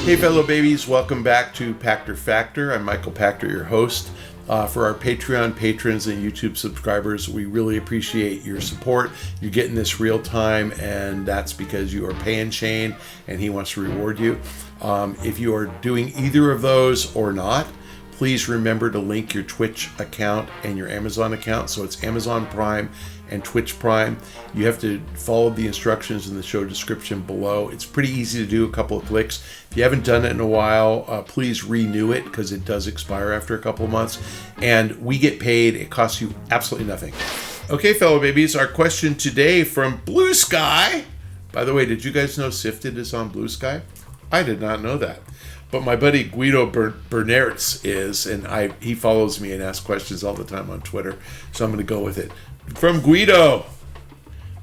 Hey fellow babies, welcome back to Pachter Factor. I'm Michael Pachter, your host. For our Patreon patrons and YouTube subscribers, we really appreciate your support. You're getting this real time, and that's because you are paying Shane and he wants to reward you. If you are doing either of those or not, please remember to link your Twitch account and your Amazon account. So it's Amazon Prime and Twitch Prime. You have to follow the instructions in the show description below. It's pretty easy to do, a couple of clicks. If you haven't done it in a while, please renew it because it does expire after a couple of months. And we get paid. It costs you absolutely nothing. Okay, fellow babies, our question today from Blue Sky. By the way, did you guys know SIFTD is on Blue Sky? I did not know that. But my buddy Guido Bernertz is, and he follows me and asks questions all the time on Twitter, so I'm going to go with it. From Guido,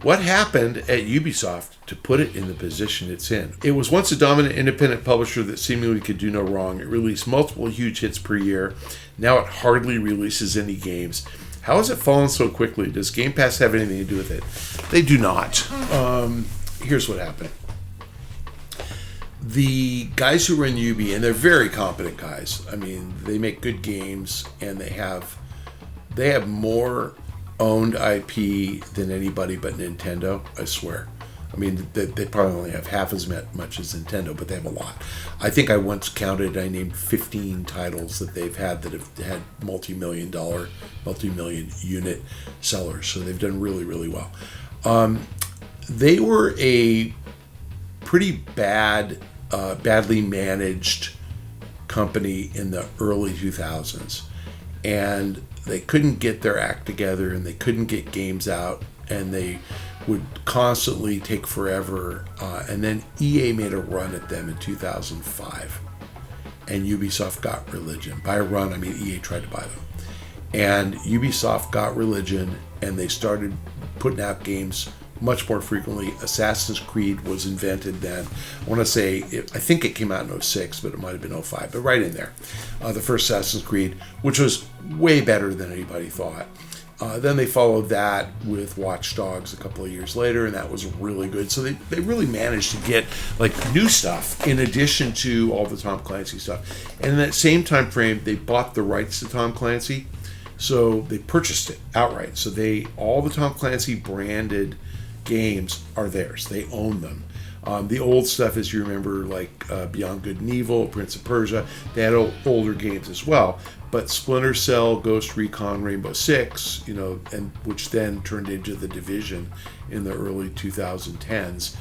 what happened at Ubisoft to put it in the position it's in? It was once a dominant independent publisher that seemingly could do no wrong. It released multiple huge hits per year. Now it hardly releases any games. How has it fallen so quickly? Does Game Pass have anything to do with it? They do not. Here's what happened. The guys who run Ubi, and they're very competent guys. I mean, they make good games, and they have more owned IP than anybody but Nintendo, I swear. I mean, they probably only have half as much as Nintendo, but they have a lot. I think I once counted, I named 15 titles that they've had that have had multi-million unit sellers. So they've done really, really well. They were a pretty badly managed company in the early 2000s. And they couldn't get their act together, and they couldn't get games out, and they would constantly take forever. And then EA made a run at them in 2005, and Ubisoft got religion. By a run, I mean EA tried to buy them. And Ubisoft got religion, and they started putting out games much more frequently. Assassin's Creed was invented then. I want to say, I think it came out in 06, but it might have been 05, but right in there. The first Assassin's Creed, which was way better than anybody thought. Then they followed that with Watch Dogs a couple of years later, and that was really good. So they really managed to get like new stuff in addition to all the Tom Clancy stuff. And in that same time frame, they bought the rights to Tom Clancy, so they purchased it outright. So all the Tom Clancy branded games are theirs. They own them. The old stuff, as you remember, like Beyond Good and Evil, Prince of Persia, they had older games as well. But Splinter Cell, Ghost Recon, Rainbow Six, and which then turned into The Division in the early 2010s,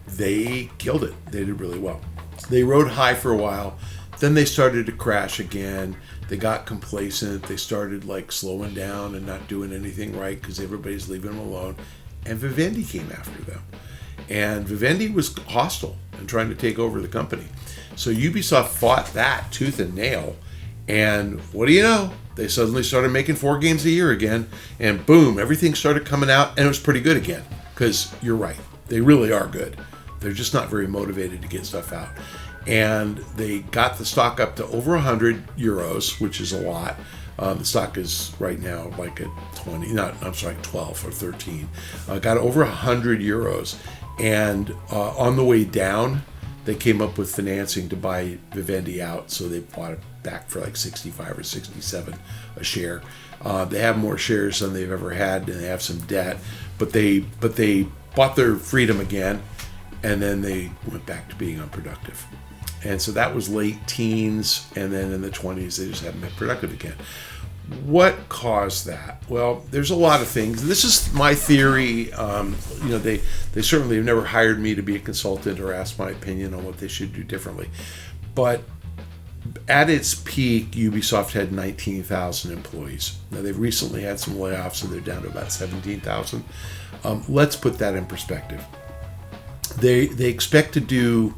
they killed it. They did really well. They rode high for a while. Then they started to crash again. They got complacent. They started like slowing down and not doing anything right because everybody's leaving them alone. And Vivendi came after them. And Vivendi was hostile and trying to take over the company. So Ubisoft fought that tooth and nail. And what do you know? They suddenly started making 4 games a year again. And boom, everything started coming out. And it was pretty good again. Because you're right. They really are good. They're just not very motivated to get stuff out. And they got the stock up to over 100 euros, which is a lot. The stock is right now like at 12 or 13. Got over 100 euros. And on the way down, they came up with financing to buy Vivendi out. So they bought it back for like 65 or 67 a share. They have more shares than they've ever had, and they have some debt. But they bought their freedom again, and then they went back to being unproductive. And so that was late teens, and then in the 20s, they just haven't been productive again. What caused that? Well, there's a lot of things. This is my theory. They certainly have never hired me to be a consultant or asked my opinion on what they should do differently. But at its peak, Ubisoft had 19,000 employees. Now, they've recently had some layoffs, so they're down to about 17,000. Let's put that in perspective. They expect to do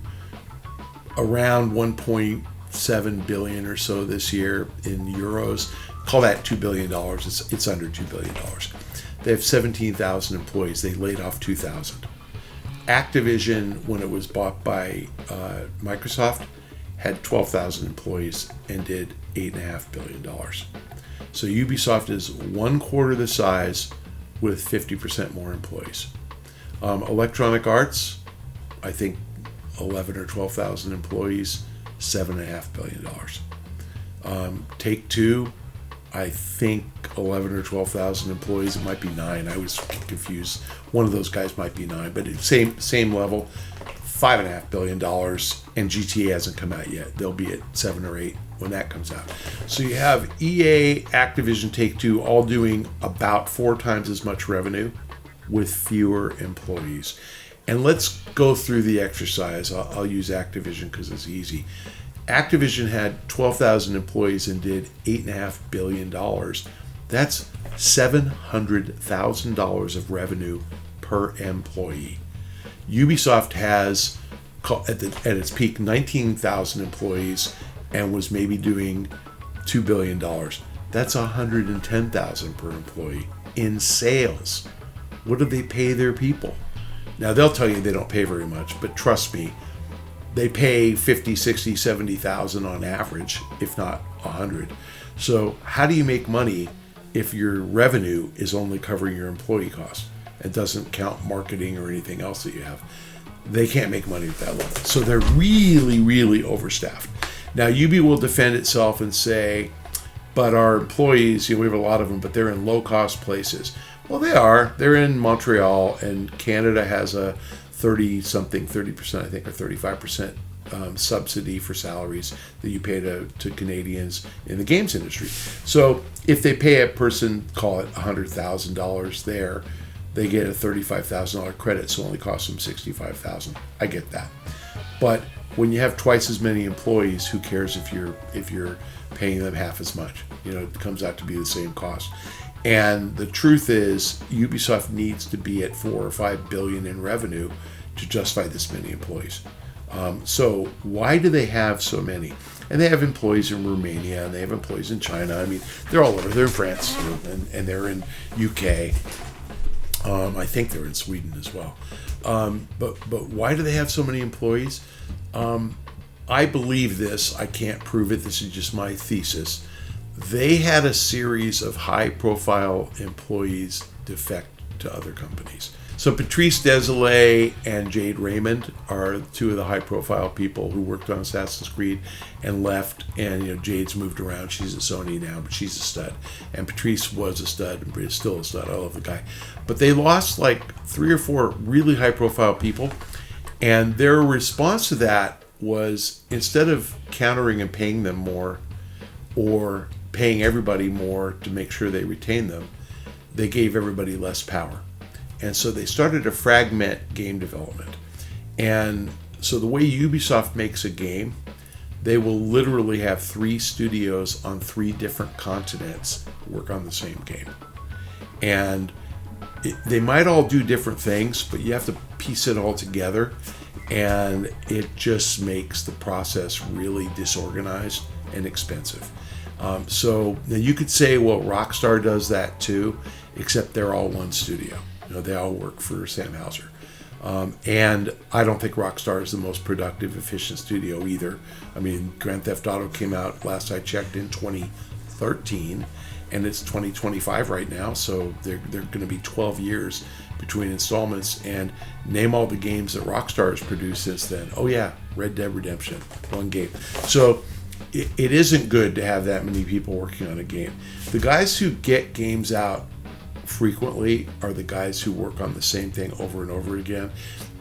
around 1.7 billion or so this year in euros. Call that $2 billion. It's under $2 billion. They have 17,000 employees. They laid off 2,000. Activision, when it was bought by Microsoft, had 12,000 employees and did $8.5 billion. So Ubisoft is 1/4 the size with 50% more employees. Electronic Arts, I think 11 or 12,000 employees, $7.5 billion. Take-Two, I think 11 or 12,000 employees. It might be 9. I was confused. One of those guys might be 9, but same level, $5.5 billion. And GTA hasn't come out yet. They'll be at 7 or 8 when that comes out. So you have EA, Activision, Take-Two all doing about 4 times as much revenue with fewer employees. And let's go through the exercise. I'll use Activision because it's easy. Activision had 12,000 employees and did $8.5 billion. That's $700,000 of revenue per employee. Ubisoft has, at its peak, 19,000 employees and was maybe doing $2 billion. That's $110,000 per employee in sales. What do they pay their people? Now, they'll tell you they don't pay very much, but trust me, they pay 50, 60, 70,000 on average, if not 100. So how do you make money if your revenue is only covering your employee costs and doesn't count marketing or anything else that you have? They can't make money at that level. So they're really, really overstaffed. Now, Ubi will defend itself and say, but our employees, we have a lot of them, but they're in low-cost places. Well, they are. They're in Montreal, and Canada has a 30%, I think, or 35% subsidy for salaries that you pay to Canadians in the games industry. So if they pay a person, call it $100,000 there, they get a $35,000 credit, so it only costs them $65,000. I get that. But when you have twice as many employees, who cares if you're paying them half as much? It comes out to be the same cost. And the truth is, Ubisoft needs to be at 4 or 5 billion in revenue to justify this many employees. So why do they have so many? And they have employees in Romania, and they have employees in China. I mean, they're all over. They're in France, and they're in UK. I think they're in Sweden as well. But why do they have so many employees? I believe this. I can't prove it. This is just my thesis. They had a series of high-profile employees defect to other companies. So Patrice Désilets and Jade Raymond are two of the high-profile people who worked on Assassin's Creed and left. And Jade's moved around. She's at Sony now, but she's a stud. And Patrice was a stud and is still a stud. I love the guy. But they lost like 3 or 4 really high-profile people, and their response to that was, instead of countering and paying them more, or paying everybody more to make sure they retain them, they gave everybody less power. And so they started to fragment game development. And so the way Ubisoft makes a game, they will literally have 3 studios on 3 different continents work on the same game. And they might all do different things, but you have to piece it all together. And it just makes the process really disorganized and expensive. So now you could say, well, Rockstar does that too, except they're all one studio. They all work for Sam Houser. And I don't think Rockstar is the most productive, efficient studio either. I mean, Grand Theft Auto came out, last I checked, in 2013, and it's 2025 right now, so they're going to be 12 years between installments. And name all the games that Rockstar has produced since then. Oh yeah, Red Dead Redemption, one game. So it isn't good to have that many people working on a game. The guys who get games out frequently are the guys who work on the same thing over and over again.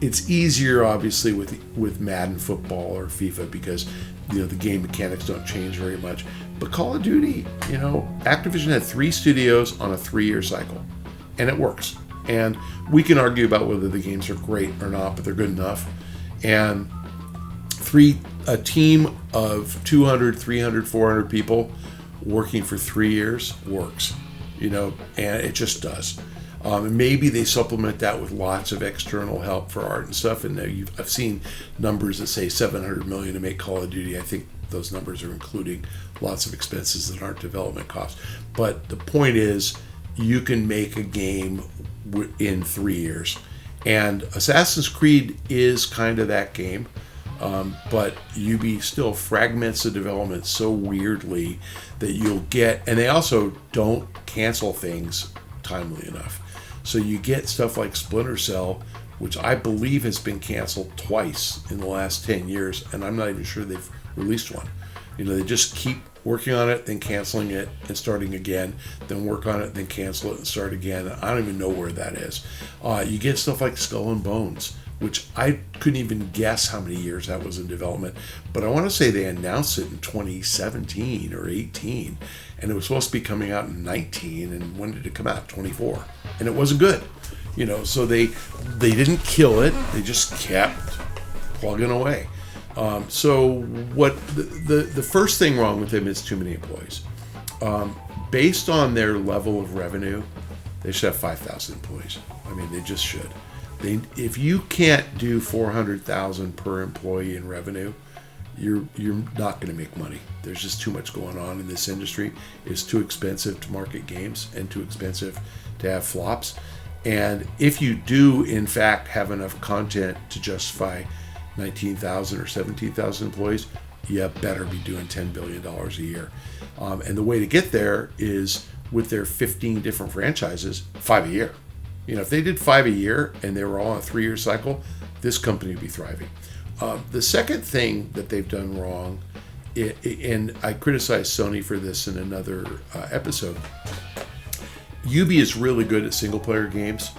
It's easier, obviously, with Madden football or FIFA because the game mechanics don't change very much. But Call of Duty, Activision had 3 studios on a 3-year cycle, and it works. And we can argue about whether the games are great or not, but they're good enough. And a team of 200, 300, 400 people working for 3 years works, and it just does. And maybe they supplement that with lots of external help for art and stuff. And I've seen numbers that say $700 million to make Call of Duty. I think those numbers are including lots of expenses that aren't development costs. But the point is, you can make a game in 3 years. And Assassin's Creed is kind of that game. But Ubi still fragments the development so weirdly that you'll get, and they also don't cancel things timely enough. So you get stuff like Splinter Cell, which I believe has been canceled twice in the last 10 years, and I'm not even sure they've released one. They just keep working on it, then canceling it and starting again, then work on it, then cancel it and start again. I don't even know where that is. You get stuff like Skull and Bones, which I couldn't even guess how many years that was in development, but I want to say they announced it in 2017 or 18, and it was supposed to be coming out in 19, and when did it come out? 24, and it wasn't good. So they didn't kill it, they just kept plugging away. So what the first thing wrong with them is too many employees. Based on their level of revenue, they should have 5,000 employees. I mean, they just should. If you can't do 400,000 per employee in revenue, you're not going to make money. There's just too much going on in this industry. It's too expensive to market games and too expensive to have flops. And if you do, in fact, have enough content to justify 19,000 or 17,000 employees, you better be doing $10 billion a year. And the way to get there is with their 15 different franchises, 5 a year. If they did 5 a year and they were all on a 3-year cycle, this company would be thriving. The second thing that they've done wrong, and I criticized Sony for this in another episode, Ubi is really good at single-player games.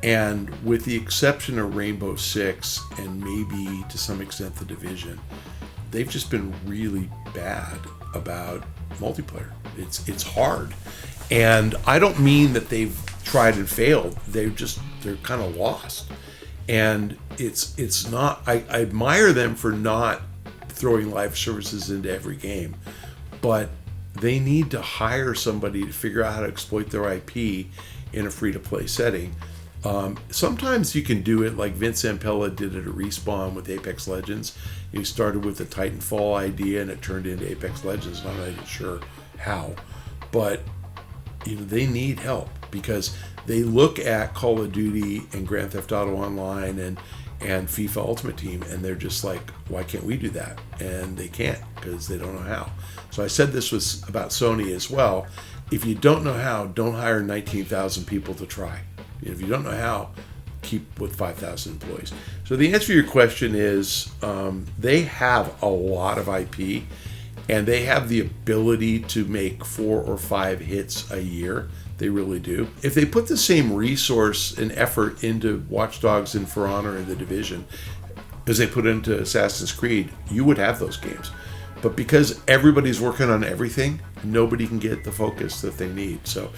And with the exception of Rainbow Six and maybe to some extent The Division, they've just been really bad about multiplayer. It's hard. And I don't mean that they've tried and failed. They're kind of lost. And it's not, I admire them for not throwing live services into every game, but they need to hire somebody to figure out how to exploit their IP in a free-to-play setting. Sometimes you can do it like Vince Zampella did it at Respawn with Apex Legends. He started with the Titanfall idea and it turned into Apex Legends. I'm not even sure how, but they need help because they look at Call of Duty and Grand Theft Auto Online and FIFA Ultimate Team and they're just like, why can't we do that? And they can't because they don't know how. So I said this was about Sony as well. If you don't know how, don't hire 19,000 people to try. If you don't know how, keep with 5,000 employees. So the answer to your question is they have a lot of IP and they have the ability to make 4 or 5 hits a year. They really do. If they put the same resource and effort into Watch Dogs and For Honor and The Division as they put into Assassin's Creed, you would have those games. But because everybody's working on everything, nobody can get the focus that they need. So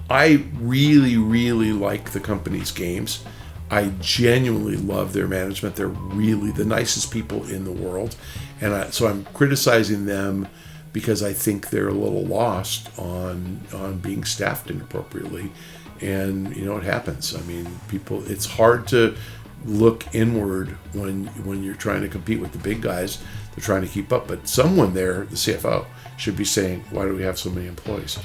I really, really like the company's games. I genuinely love their management. They're really the nicest people in the world. And so I'm criticizing them because I think they're a little lost on being staffed inappropriately. And, it happens. I mean, it's hard to look inward when you're trying to compete with the big guys. They're trying to keep up. But someone there, the CFO, should be saying, why do we have so many employees?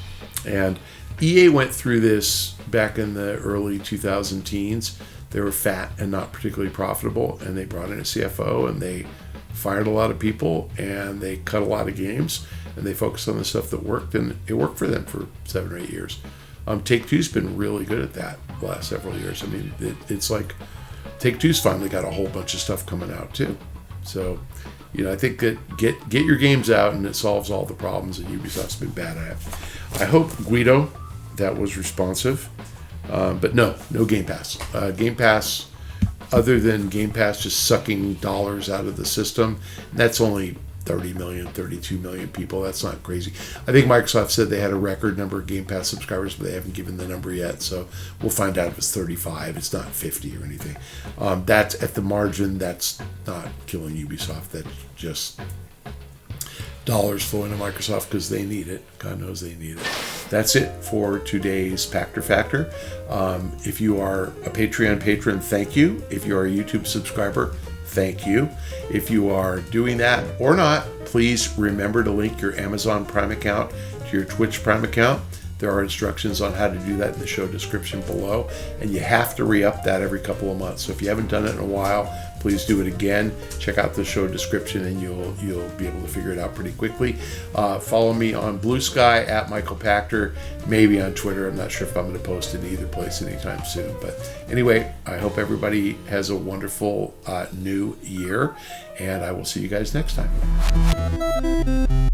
And EA went through this back in the early 2000 teens. They were fat and not particularly profitable, and they brought in a CFO, and they fired a lot of people, and they cut a lot of games, and they focused on the stuff that worked, and it worked for them for 7 or 8 years. Take-Two's been really good at that the last several years. I mean, it's like Take-Two's finally got a whole bunch of stuff coming out, too. So, I think that get your games out, and it solves all the problems that Ubisoft's been bad at. I hope, Guido, that was responsive. But no Game Pass. Game Pass, other than Game Pass just sucking dollars out of the system, that's only 30 million, 32 million people. That's not crazy. I think Microsoft said they had a record number of Game Pass subscribers, but they haven't given the number yet. So we'll find out if it's 35. It's not 50 or anything. That's at the margin. That's not killing Ubisoft. That's just dollars flowing to Microsoft because they need it. God knows they need it. That's it for today's Pachter Factor. If you are a Patreon patron, thank you. If you are a YouTube subscriber, thank you. If you are doing that or not, please remember to link your Amazon Prime account to your Twitch Prime account. There are instructions on how to do that in the show description below, and you have to re-up that every couple of months. So if you haven't done it in a while, please do it again. Check out the show description and you'll be able to figure it out pretty quickly. Follow me on Blue Sky at Michael Pachter, maybe on Twitter. I'm not sure if I'm going to post in either place anytime soon. But anyway, I hope everybody has a wonderful new year, and I will see you guys next time.